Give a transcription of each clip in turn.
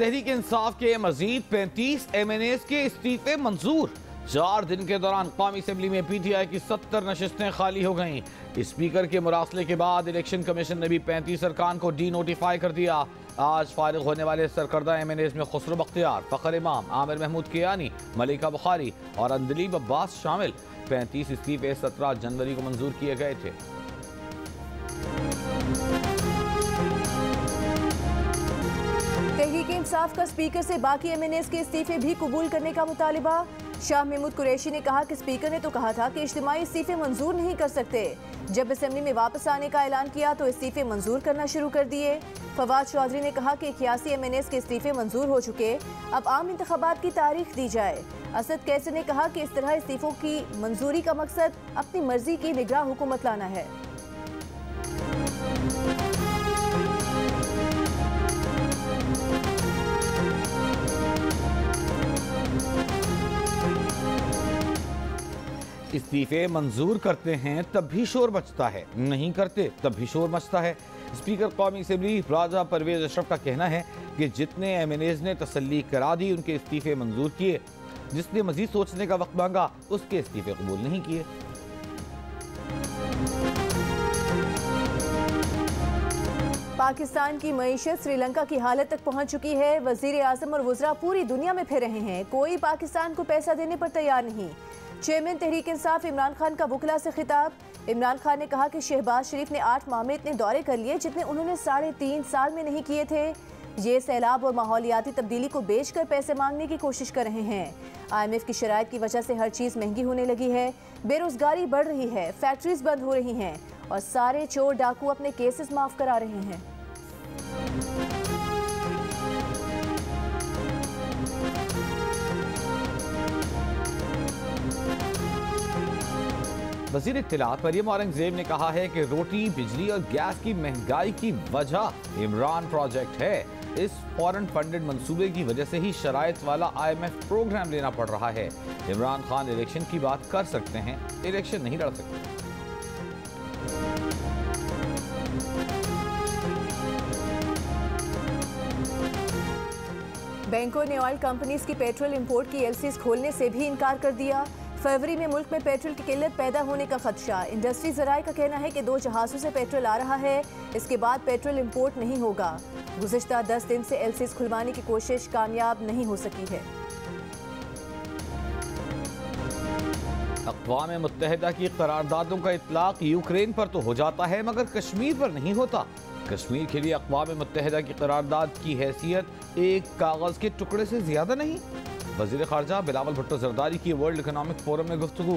तहरीक इंसाफ के मजीद 35 MNAs के इस्तीफे मंजूर। 4 दिन के दौरान कौमी असम्बली में PTI की 70 नशिस्तें खाली हो गईं। स्पीकर के मुरासले के बाद इलेक्शन कमीशन ने भी 35 अरकान को डी नोटिफाई कर दिया। आज फारिग होने वाले सरकर्दा MNAs में खुसरो बख्तियार, फ़खर इमाम, आमिर महमूद कियानी, मलिका बुखारी और अंदलीब अब्बास शामिल। 35 इस्तीफे 17 जनवरी को मंजूर किए गए थे। तहरीक इंसाफ का स्पीकर से बाकी MNAs के इस्तीफे भी कबूल करने का मुतालिबा। शाह महमूद कुरैशी ने कहा कि स्पीकर ने तो कहा था कि इज्तिमाई इस्तीफे मंजूर नहीं कर सकते। जब असेंबली में वापस आने का ऐलान किया तो इस्तीफे मंजूर करना शुरू कर दिए। फवाद चौधरी ने कहा कि 81 MNAs के इस्तीफे मंजूर हो चुके, अब आम इंतखाबात की तारीख दी जाए। असद कैसर ने कहा कि इस तरह इस्तीफों की मंजूरी का मकसद अपनी मर्जी की निगरान हुकूमत लाना है। इस्तीफे मंजूर करते हैं तब भी शोर मचता है, नहीं करते तब भी शोर मचता है। स्पीकर कौमी असम्बली राजा परवेज अशरफ का कहना है कि जितने MNAs ने तसल्ली करा दी उनके इस्तीफे मंजूर किए, जिसने मजीद सोचने का वक्त मांगा उसके इस्तीफे कबूल नहीं किए। पाकिस्तान की मईशत श्रीलंका की हालत तक पहुंच चुकी है। वजीर आजम और वज़रा पूरी दुनिया में फिर रहे हैं, कोई पाकिस्तान को पैसा देने पर तैयार नहीं। चेयरमैन तहरीक इंसाफ इमरान खान का वुकला से खिताब। इमरान खान ने कहा कि शहबाज शरीफ ने 8 माह में इतने दौरे कर लिए जितने उन्होंने 3.5 साल में नहीं किए थे। ये सैलाब और माहौलियाती तब्दीली को बेचकर पैसे मांगने की कोशिश कर रहे हैं। IMF की शराइत की वजह से हर चीज़ महंगी होने लगी है, बेरोजगारी बढ़ रही है, फैक्ट्रीज बंद हो रही हैं और सारे चोर डाकू अपने केसेस माफ करा रहे हैं। वज़ीर इत्तलात मरियम औरंगज़ेब ने कहा है कि रोटी, बिजली और गैस की महंगाई की वजह इमरान प्रोजेक्ट है। इस फॉरेन फंडेड मंसूबे की वजह से ही शराइत वाला IMF प्रोग्राम लेना पड़ रहा है। इमरान खान इलेक्शन की बात कर सकते हैं, इलेक्शन नहीं लड़ सकते। बैंकों ने ऑयल कंपनीज की पेट्रोल इंपोर्ट की LCs खोलने से भी इनकार कर दिया। फरवरी में मुल्क में पेट्रोल की किल्लत पैदा होने का खदशा। इंडस्ट्री ज़राए का कहना है कि 2 जहाज़ों से पेट्रोल आ रहा है, इसके बाद पेट्रोल इंपोर्ट नहीं होगा। गुज़िश्ता 10 दिन से LCs खुलवाने की कोशिश कामयाब नहीं हो सकी है। अक़वाम मुत्तहिदा की करारदादों का इतलाक़ यूक्रेन पर तो हो जाता है मगर कश्मीर पर नहीं होता। कश्मीर के लिए अक़वाम मुत्तहिदा की करारदाद की हैसियत एक कागज़ के टुकड़े से ज़्यादा नहीं। वज़ीर ख़ारजा बिलावल भुट्टो ज़रदारी की वर्ल्ड इकोनॉमिक फोरम में गुफ्तगू।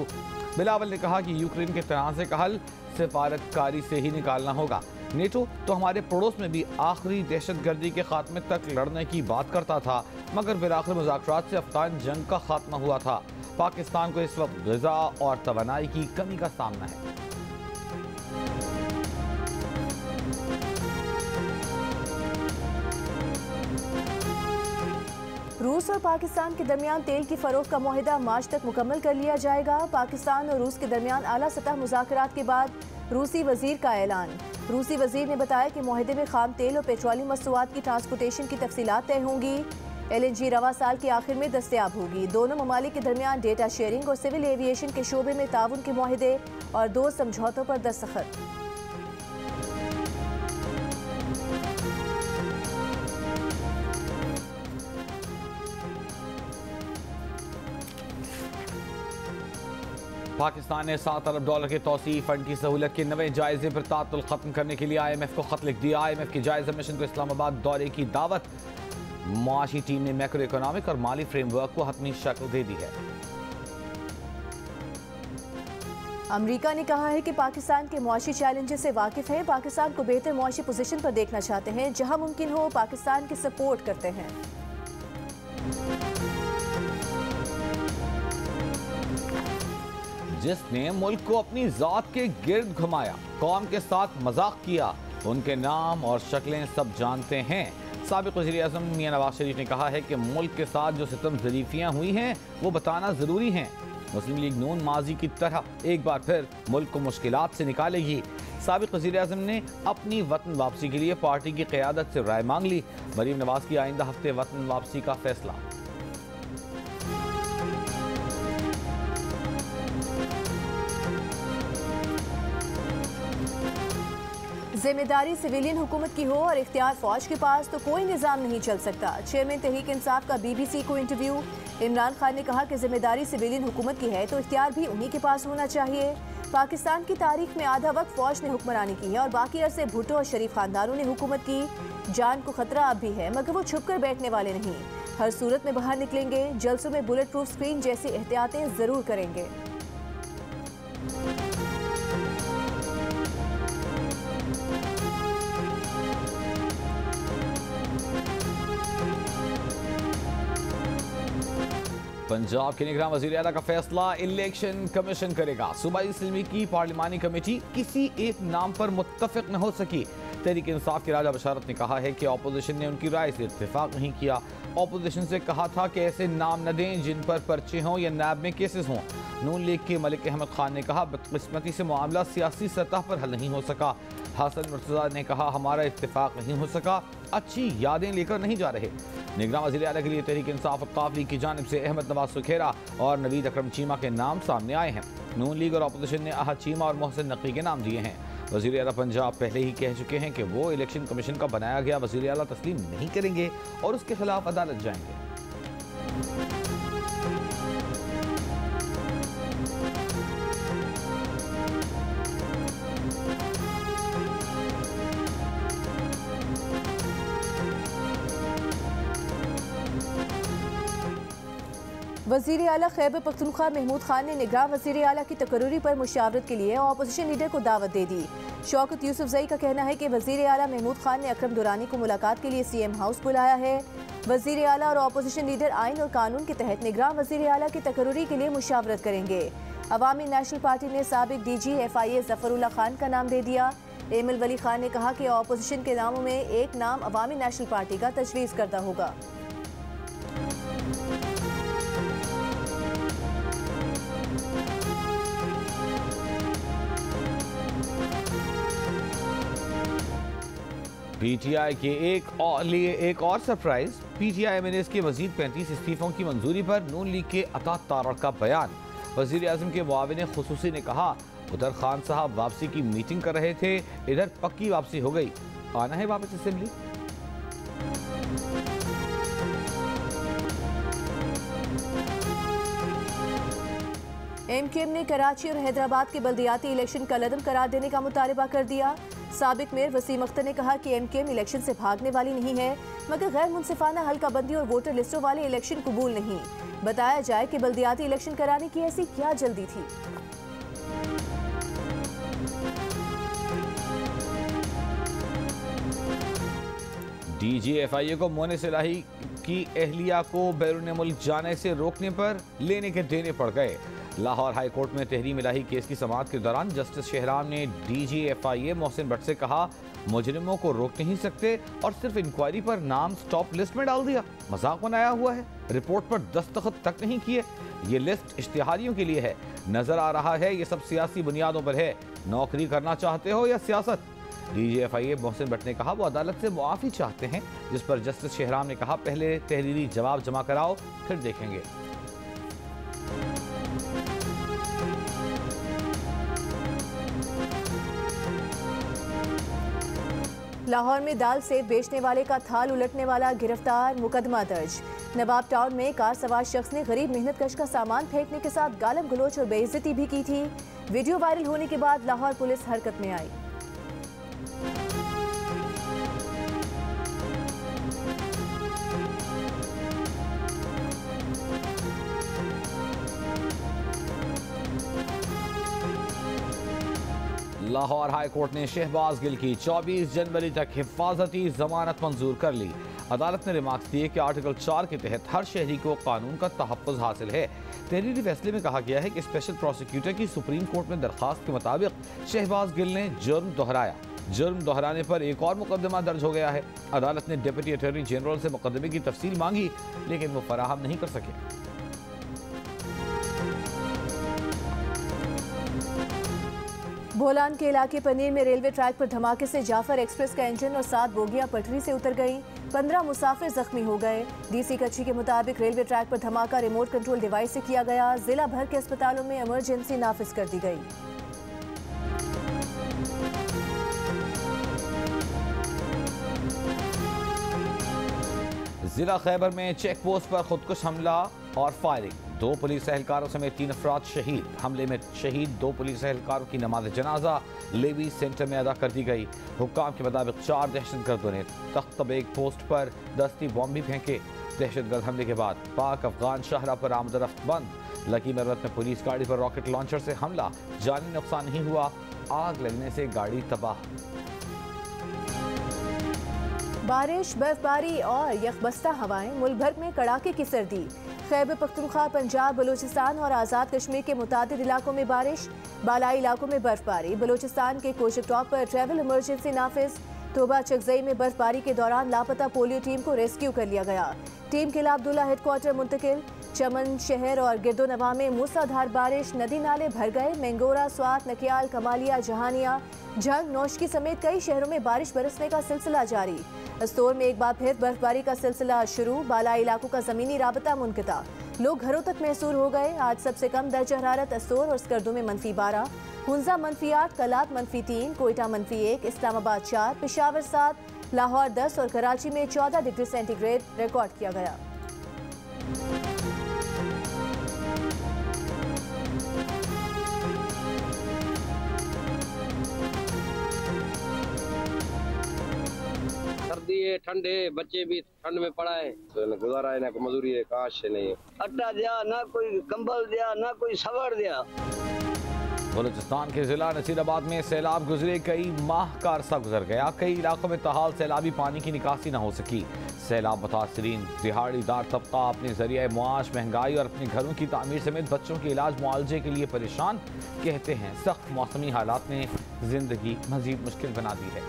बिलावल ने कहा कि यूक्रेन के तनाज़े का हल सिफारतकारी से ही निकालना होगा। नेटो तो हमारे पड़ोस में भी आखिरी दहशतगर्दी के खात्मे तक लड़ने की बात करता था, मगर बिलाखिर मुज़ाकरात से अफ़गान जंग का खात्मा हुआ था। पाकिस्तान को इस वक्त ग़िज़ा और तवानाई की कमी का सामना है। रूस और पाकिस्तान के दरमियान तेल की फरोख्त का मुआहिदा मार्च तक मुकम्मल कर लिया जाएगा। पाकिस्तान और रूस के दरमियान आला सतह मुज़ाकरात के बाद रूसी वजीर का ऐलान। रूसी वजीर ने बताया कि मुआहिदे में खाम तेल और पेट्रोलियम मसनूआत की ट्रांसपोर्टेशन की तफसीलात तय होंगी। LNG रवा साल के आखिर में दस्तयाब होगी। दोनों ममालिक के दरमियान डेटा शेयरिंग और सिविल एविएशन के शोबे में ताउन के मुआहिदे और 2 समझौतों पर दस्तखत। पाकिस्तान ने $7 अरब के तौसीई फंड की सहूलत के नए जायजे पर तातुल खत्म करने के लिए IMF को खत लिख दिया। IMF के जायजा मिशन को इस्लामाबाद दौरे की दावत। मुआशी टीम ने मैक्रो इकोनॉमिक और माली फ्रेमवर्क को हतमी शक्ल दे दी है। अमेरिका ने कहा है कि पाकिस्तान के मुआशी चैलेंजेस से वाकिफ है, पाकिस्तान को बेहतर मुआशी पोजीशन पर देखना चाहते हैं, जहां मुमकिन हो पाकिस्तान की सपोर्ट करते हैं। जिसने मुल्क को अपनी जात के गिर्द घुमाया, कौम के साथ मजाक किया, उनके नाम और शक्लें सब जानते हैं। साबिक़ वज़ीर आज़म मियां नवाज शरीफ ने कहा है कि मुल्क के साथ जो सितम ज़रीफ़ियाँ हुई हैं वो बताना ज़रूरी हैं। मुस्लिम लीग नून माजी की तरह एक बार फिर मुल्क को मुश्किलात से निकालेगी। साबिक वज़ीर-ए-आज़म ने अपनी वतन वापसी के लिए पार्टी की क़यादत से राय मांग ली। मरीम नवाज की आइंदा हफ्ते वतन वापसी का फैसला। जिम्मेदारी सिविलियन हुकूमत की हो और इख्तियार फौज के पास तो कोई निज़ाम नहीं चल सकता। चेयरमैन तहरीक इंसाफ का BBC को इंटरव्यू। इमरान खान ने कहा कि जिम्मेदारी सिविलियन हुकूमत की है तो इख्तियार भी उन्हीं के पास होना चाहिए। पाकिस्तान की तारीख में आधा वक्त फौज ने हुक्मरानी की है और बाकी अरसे भुट्टो और शरीफ खानदानों ने हुकूमत की। जान को खतरा अब भी है मगर वो छुप कर बैठने वाले नहीं, हर सूरत में बाहर निकलेंगे। जलसों में बुलेट प्रूफ स्क्रीन जैसी एहतियातें जरूर करेंगे। पंजाब के निगरान वज़ीर आला का फैसला इलेक्शन कमीशन करेगा। सूबाई असम्बली की पार्लिमानी कमेटी किसी एक नाम पर मुत्तफिक न हो सकी। तहरीक इंसाफ के राजा बशारत ने कहा है कि अपोजिशन ने उनकी राय से इत्तेफाक नहीं किया। अपोजिशन से कहा था कि ऐसे नाम न दें जिन पर पर्चे हों या नैब में केसेस हों। नून लीग के मलिक अहमद खान ने कहा बदकिस्मती से मामला सियासी सतह पर हल नहीं हो सका। हसन मुर्तज़ा ने कहा हमारा इत्तेफाक नहीं हो सका, अच्छी यादें लेकर नहीं जा रहे। निगरान वज़ीर आला के लिए तहरीक इंसाफ और काफ लीग की जानिब से अहमद नवाज सुखेरा और नवीद अकरम चीमा के नाम सामने आए हैं। नून लीग और अपोजिशन ने अहद चीमा और मोहसिन नकवी के नाम दिए हैं। वज़ीर आला पंजाब पहले ही कह चुके हैं कि वो इलेक्शन कमीशन का बनाया गया वज़ीर आला तस्लीम नहीं करेंगे और उसके खिलाफ अदालत जाएंगे। वज़ीर आला खैबर पख्तूनख्वा महमूद खान ने निगरान वज़ीर आला की तकर्रुरी पर मुशावरत के लिए अपोजिशन लीडर को दावत दे दी। शौकत यूसुफजई का कहना है कि वज़ीर आला महमूद खान ने अकरम दुरानी को मुलाकात के लिए CM हाउस बुलाया है। वज़ीर आला और अपोजिशन लीडर आइन और कानून के तहत निगरान वज़ीर आला की तकर्रुरी के लिए मुशावरत करेंगे। अवामी नेशनल पार्टी ने साबिक DG FIA ज़फ़रुल्लाह खान का नाम दे दिया। एमल वली खान ने कहा कि अपोजिशन के नामों में एक नाम अवामी नेशनल पार्टी का तजवीज़ करदा होगा। PTI के एक और सरप्राइज। PTI MNAs के मजीद 35 इस्तीफों की मंजूरी पर नून लीग के अता तारड़ का बयान। वज़ीर आज़म के मुआविन खुसूसी ने कहा उधर खान साहब वापसी की मीटिंग कर रहे थे, इधर पक्की वापसी हो गई, आना है वापस असेंबली। MKM ने कराची और हैदराबाद के बल्दियाती इलेक्शन का लदम करार देने का मुतालबा कर दिया। साबिक मेयर वसीम अख्तर ने कहा कि MKM इलेक्शन से भागने वाली नहीं है मगर गैर मुनसिफाना हल्काबंदी और वोटर लिस्टों वाले इलेक्शन कबूल नहीं। बताया जाए कि बल्दियाती इलेक्शन कराने की ऐसी क्या जल्दी थी। DG FIA को मोने सिलाही की एहलिया को बैरून मुल्क जाने से रोकने पर लेने के देने पड़ गए। लाहौर हाई कोर्ट में तहरीम इलाही केस की समाअत के दौरान जस्टिस शहराम ने DG FIA मोहसिन भट्ट से कहा मुजरिमों को रोक नहीं सकते और सिर्फ इंक्वायरी पर नाम स्टॉप लिस्ट में डाल दिया। मजाक बनाया हुआ है, रिपोर्ट पर दस्तखत तक नहीं किए। ये लिस्ट इश्तिहारियों के लिए है। नजर आ रहा है ये सब सियासी बुनियादों पर है। नौकरी करना चाहते हो या सियासत? DG FIA मोहसिन भट्ट ने कहा वो अदालत से मुआफ़ी चाहते हैं, जिस पर जस्टिस शहराम ने कहा पहले तहरीरी जवाब जमा कराओ फिर देखेंगे। लाहौर में दाल सेब बेचने वाले का थाल उलटने वाला गिरफ्तार, मुकदमा दर्ज। नवाब टाउन में कार सवार शख्स ने गरीब मेहनत कश का सामान फेंकने के साथ गालम गलोच और बेइज्जती भी की थी। वीडियो वायरल होने के बाद लाहौर पुलिस हरकत में आई। लाहौर हाई कोर्ट ने शहबाज गिल की 24 जनवरी तक हिफाजती जमानत मंजूर कर ली। अदालत ने रिमार्क्स दिए कि आर्टिकल 4 के तहत हर शहरी को कानून का तहफ़्फ़ुज़ हासिल है। तहरीरी फैसले में कहा गया है कि स्पेशल प्रोसिक्यूटर की सुप्रीम कोर्ट में दरख्वास्त के मुताबिक शहबाज गिल ने जुर्म दोहराया। जुर्म दोहराने पर एक और मुकदमा दर्ज हो गया है। अदालत ने डिप्टी अटॉर्नी जनरल से मुकदमे की तफसील मांगी लेकिन वो फराहम नहीं कर सके। बोलान के इलाके पनीर में रेलवे ट्रैक पर धमाके से जाफर एक्सप्रेस का इंजन और 7 बोगियां पटरी से उतर गईं। 15 मुसाफिर जख्मी हो गए। डीसी कच्ची के मुताबिक रेलवे ट्रैक पर धमाका रिमोट कंट्रोल डिवाइस से किया गया। जिला भर के अस्पतालों में इमरजेंसी नाफिज कर दी गई। जिला खैबर में चेक पोस्ट पर खुदकुश हमला और फायरिंग, 2 पुलिस एहलकारों समेत 3 अफराद शहीद। हमले में शहीद 2 पुलिस एहलकारों की नमाज जनाजा लेवी सेंटर में अदा कर दी गई। हुक्काम के मुताबिक 4 दहशतगर्दों ने तख्तबेग पोस्ट पर दस्ती बॉम्ब भी फेंके। दहशतगर्द हमले के बाद पाक अफगान शाहरा पर आमदरफ्त बंद। लकी मरवत में पुलिस गाड़ी पर रॉकेट लॉन्चर से हमला, जानी नुकसान नहीं हुआ, आग लगने से गाड़ी तबाह। बारिश, बर्फबारी और यखबस्ता हवाएं, मुल्क भर में कड़ाके की सर्दी। खैबर पख्तूनख्वा, पंजाब, बलूचिस्तान और आज़ाद कश्मीर के मुतादिद इलाकों में बारिश, बालाई इलाकों में बर्फबारी। बलूचिस्तान के कोशक टॉप पर ट्रैवल इमरजेंसी नाफिज। तोबा चकजई में बर्फबारी के दौरान लापता पोलियो टीम को रेस्क्यू कर लिया गया। टीम किला अब्दुल्ला हेडक्वार्टर मुंतकिल। चमन शहर और गिरदोनवा में मूसलाधार बारिश, नदी नाले भर गए। मेंगोरा, स्वात, नकियाल, कमालिया, जहानिया, झंग, नौशकी समेत कई शहरों में बारिश बरसने का सिलसिला जारी। अस्तोर में एक बार फिर बर्फबारी का सिलसिला शुरू, बालाई इलाकों का जमीनी राबता मुनक़ता। लोग घरों तक महसूर हो गए। आज सबसे कम दर्जा हरारत अस्तोर और स्कर्दू में -12, हुंजा -8, कलात -3, कोयटा -1, इस्लामाबाद 4, पेशावर 7, लाहौर 10 और कराची में 14 डिग्री सेंटीग्रेड रिकॉर्ड किया गया। सर्दी है, ठंड है, बच्चे भी ठंड में पड़ा है, तो गुजारा है ना, कोई मजदूरी है, काश से नहीं है। अट्टा दिया ना, कोई कंबल दिया ना, कोई सवर दिया। बलूचिस्तान के जिला नसीराबाद में सैलाब गुजरे, कई माह का अरसा गुजर गया। कई इलाकों में तहाल सैलाबी पानी की निकासी न हो सकी। सैलाब मुतासरीन दिहाड़ीदार तबका अपने जरिए मुआश, महंगाई और अपने घरों की तामीर समेत बच्चों के इलाज मुआवजे के लिए परेशान। कहते हैं सख्त मौसमी हालात ने जिंदगी मजीद मुश्किल बना दी है।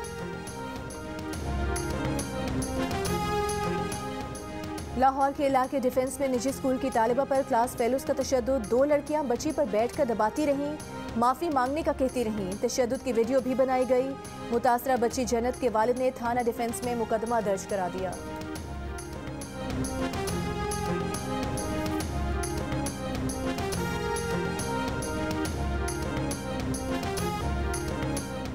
लाहौर के इलाके डिफेंस में निजी स्कूल की तालिबा पर क्लास फेलोज का तशद्दुद। 2 लड़कियां बच्ची पर बैठकर दबाती रहीं, माफ़ी मांगने का कहती रहीं। तशद्दुद की वीडियो भी बनाई गई। मुतासरा बच्ची जन्नत के वालिद ने थाना डिफेंस में मुकदमा दर्ज करा दिया।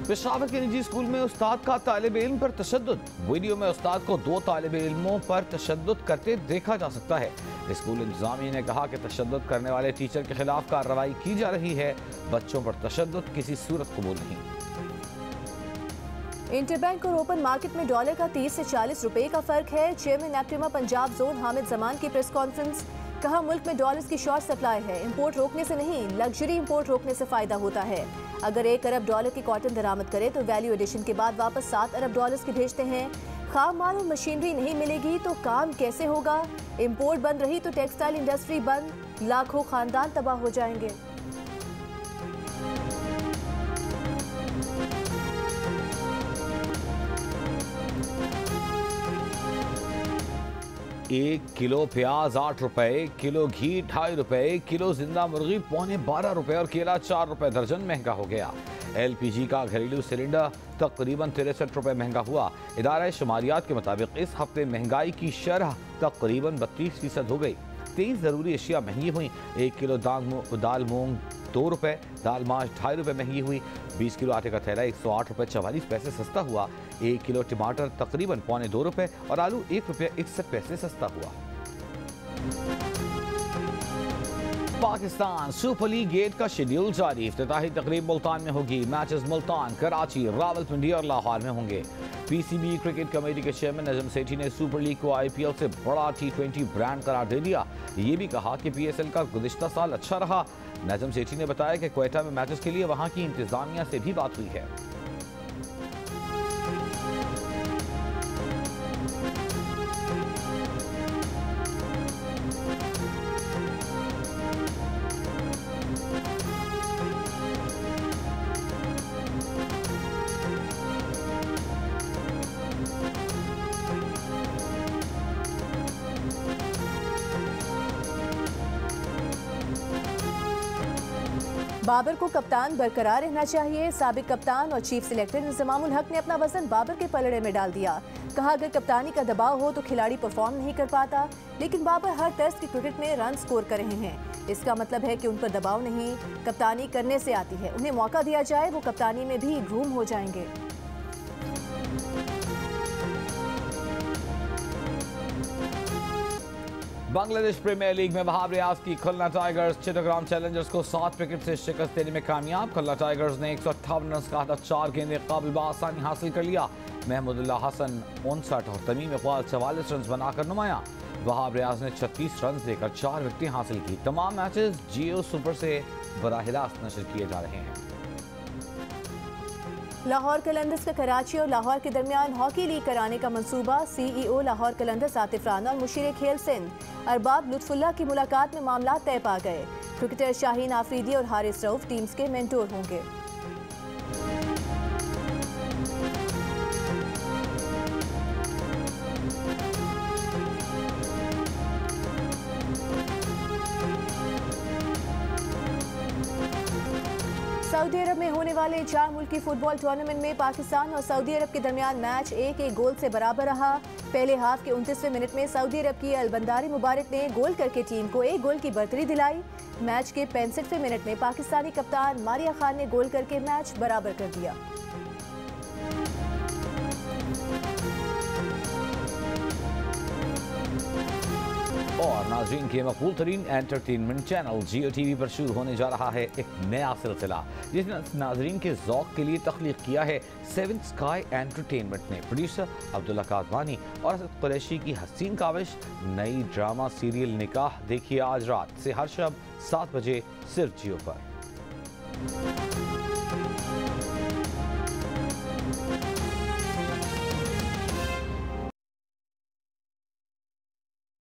पेशावर के निजी स्कूल में उस्ताद का तालिब इल्म पर तशद्दुद। वीडियो में उस्ताद को 2 तालिब इल्मों पर तशद्दुद करते देखा जा सकता है। स्कूल इंतजामिया ने कहा कि तशद्दुद करने वाले टीचर के खिलाफ कार्रवाई की जा रही है। बच्चों पर तशद्दुद किसी सूरत कबूल नहीं। इंटरबैंक और ओपन मार्केट में डॉलर का 30 से 40 रुपए का फर्क है। चेयरमैन एक्टिमा पंजाब जोन हामिद जमान की प्रेस कॉन्फ्रेंस। कहा मुल्क में डॉलर्स की शॉर्ट सप्लाई है। इंपोर्ट रोकने से नहीं, लग्जरी इंपोर्ट रोकने से फायदा होता है। अगर 1 अरब डॉलर की कॉटन दरामद करे तो वैल्यू एडिशन के बाद वापस 7 अरब डॉलर्स की भेजते हैं। खाम माल और मशीनरी नहीं मिलेगी तो काम कैसे होगा? इंपोर्ट बंद रही तो टेक्सटाइल इंडस्ट्री बंद, लाखों खानदान तबाह हो जाएंगे। एक किलो प्याज 8 रुपए, किलो घी 2.5 रुपए, किलो जिंदा मुर्गी 12.25 रुपए और केला 4 रुपए दर्जन महंगा हो गया। LPG का घरेलू सिलेंडर तकरीबन 63 रुपए महंगा हुआ। इदारा शुमारियात के मुताबिक इस हफ्ते महंगाई की शरह तकरीबन 32% हो गई। 23 ज़रूरी अशिया महंगी हुई। 1 किलो दाल मूंग 2 रुपए, दाल माश 2.5 रुपए महंगी हुई। 20 किलो आटे का थैला 108 रुपए 44 पैसे सस्ता हुआ। 1 किलो टमाटर तकरीबन 2.25 रुपए और आलू 1 रुपये 61 पैसे सस्ता हुआ। पाकिस्तान सुपर लीग गेट का शेड्यूल जारी। इफ्तिताही तकरीब मुल्तान में होगी। मैचेस मुल्तान, कराची, रावलपिंडी और लाहौर में होंगे। PCB क्रिकेट कमेटी के चेयरमैन नजम सेठी ने सुपर लीग को IPL से बड़ा T20 ब्रांड करार दे दिया। ये भी कहा कि PSL का गुज़िश्ता साल अच्छा रहा। नजम सेठी ने बताया कि क्वेटा में मैचेस के लिए वहां की इंतजामिया से भी बात हुई है। बाबर को कप्तान बरकरार रहना चाहिए। साबिक कप्तान और चीफ सिलेक्टर इंतजामुल हक ने अपना वजन बाबर के पलड़े में डाल दिया। कहा अगर कप्तानी का दबाव हो तो खिलाड़ी परफॉर्म नहीं कर पाता, लेकिन बाबर हर टेस्ट की क्रिकेट में रन स्कोर कर रहे हैं। इसका मतलब है कि उन पर दबाव नहीं, कप्तानी करने से आती है। उन्हें मौका दिया जाए, वो कप्तानी में भी ग्रूम हो जाएंगे। बांग्लादेश प्रीमियर लीग में वहाब रियाज की खुलना टाइगर्स चिट्टाग्राम चैलेंजर्स को 7 विकेट से शिकस्त देने में कामयाब। खुलना टाइगर्स ने 158 रन का 4 गेंदें काबिल बासानी हासिल कर लिया। महमूदुल्लाह हसन 59 और तमीम इकबाल 44 रन बनाकर नुमाया। वहाब रियाज ने 36 रन देकर 4 विकेटें हासिल की। तमाम मैचेस जियो सुपर से बराह रास्त नशर किए जा रहे हैं। लाहौर कलंदर्स का कराची और लाहौर के दरमियान हॉकी लीग कराने का मंसूबा। सीईओ लाहौर कलंदर्स आतिफ राना और मुशीर खेल सिंध अरबाब लुत्फुल्लाह की मुलाकात में मामला तय पा गए। क्रिकेटर शाहीन आफरीदी और हारिस रऊफ टीम्स के मेंटोर होंगे। सऊदी अरब में होने वाले 4 मुल्की फुटबॉल टूर्नामेंट में पाकिस्तान और सऊदी अरब के दरमियान मैच 1-1 गोल से बराबर रहा। पहले हाफ के 29वें मिनट में सऊदी अरब की अलबंदारी मुबारक ने गोल करके टीम को 1 गोल की बढ़तरी दिलाई। मैच के 65वें मिनट में पाकिस्तानी कप्तान मारिया खान ने गोल करके मैच बराबर कर दिया। और नाज़रीन के मकबूल तरीन एंटरटेनमेंट चैनल जियो टीवी पर शुरू होने जा रहा है एक नया सिलसिला, जिसने नाज़रीन के ज़ौक़ के लिए तख्लीक किया है 7 स्काई एंटरटेनमेंट ने। प्रोड्यूसर अब्दुल्ला कादवानी और असद कुरैशी की हसीन काविश नई ड्रामा सीरियल निकाह देखिए आज रात से हर शब 7 बजे सिर्फ जियो पर।